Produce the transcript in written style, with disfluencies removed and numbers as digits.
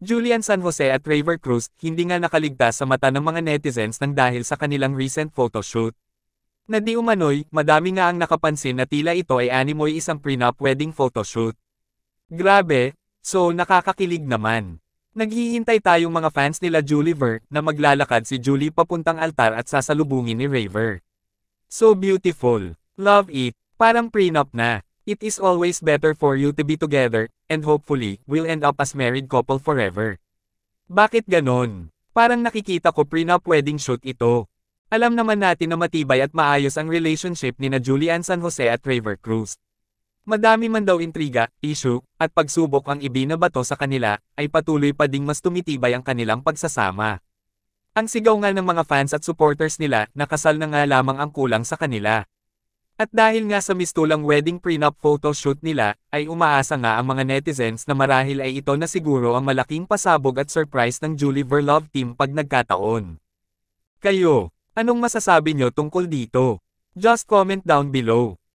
Julian San Jose at Raver Cruz hindi nga nakaligtas sa mata ng mga netizens nang dahil sa kanilang recent photoshoot. Na di umano'y, madami nga ang nakapansin na tila ito ay animoy isang prenup wedding photoshoot. Grabe, so nakakakilig naman. Naghihintay tayong mga fans nila Julie Ver na maglalakad si Julie papuntang altar at sasalubungin ni Raver. So beautiful. Love it. Parang prenup na. It is always better for you to be together, and hopefully, we'll end up as married couple forever. Bakit ganon? Parang nakikita ko prenup wedding shoot ito. Alam naman natin na matibay at maayos ang relationship ni na Julian San Jose at Raver Cruz. Madami man daw intriga, issue, at pagsubok ang ibinabato sa kanila, ay patuloy pa ding mas tumitibay ang kanilang pagsasama. Ang sigaw nga ng mga fans at supporters nila na kasal na nga lamang ang kulang sa kanila. At dahil nga sa mistulang wedding prenup photoshoot nila, ay umaasa nga ang mga netizens na marahil ay ito na siguro ang malaking pasabog at surprise ng Julie Ver Love Team pag nagkataon. Kayo, anong masasabi nyo tungkol dito? Just comment down below.